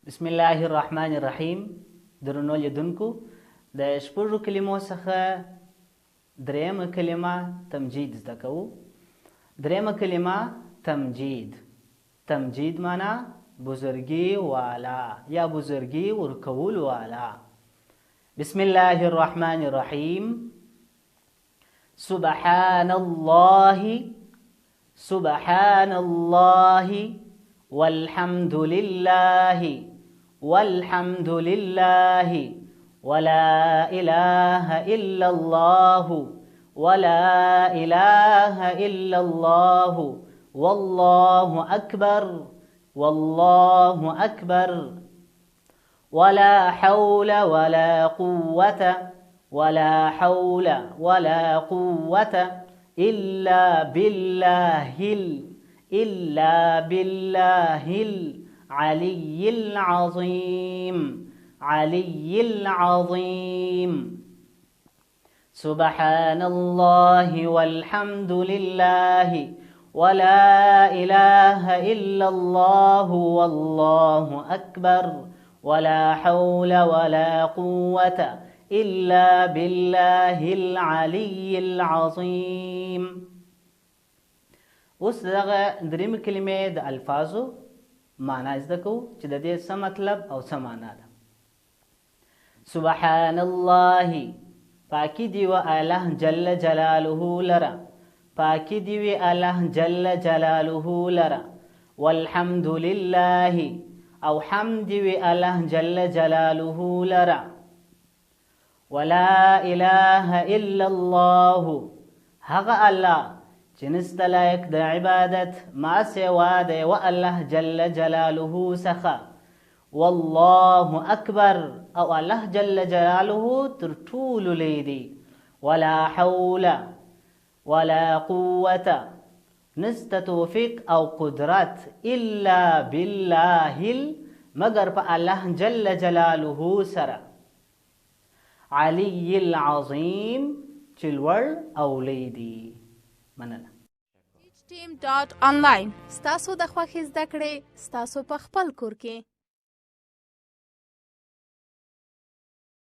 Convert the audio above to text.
بسم الله الرحمن الرحیم. درنو لیدونکو، د شپږو کلمو څخه درېیمه کلمه تمجید زده کوو. درېیمه کلمه تمجید. تمجید معنا بزرگی والا یا بزرگی ورکول والا. بسم الله الرحمن الرحیم. سبحان الله، سبحان الله، والحمد لله، والحمد لله، ولا إله إلا الله، ولا إله إلا الله، والله أكبر، والله أكبر، ولا حول ولا قوة، ولا حول ولا قوة إلا بالله إلا بالله العلي العظيم، علي العظيم. سبحان الله والحمد لله ولا إله إلا الله، والله أكبر، ولا حول ولا قوة إلا بالله العلي العظيم. اوس دغه درېیمې کلمې د الفاظو معنا زده کوو چې د دې څه مطلب او څه معنا ده. سبحان الله، پاکی دی و الله جل جلاله لرا، پاکی دی و الله جل جلاله لرا. والحمد لله، او حمد دی و الله جل جلاله لرا. ولا اله الا الله، هغه الله چې نسته لایق د عبادت ما سوا دی و الله جل جلاله څخه. والله اکبر، او الله جل جلاله تر ټولو لوی دی. ولا حول ولا قوة، نسته توفیق او قدرت الا بالله، مگر په الله جل جلاله سره. علی العظیم، چې لوړ او لوی دی. مننه. teachteam.online ستاسو د خوښې زده کړې ستاسو په خپل کور کې.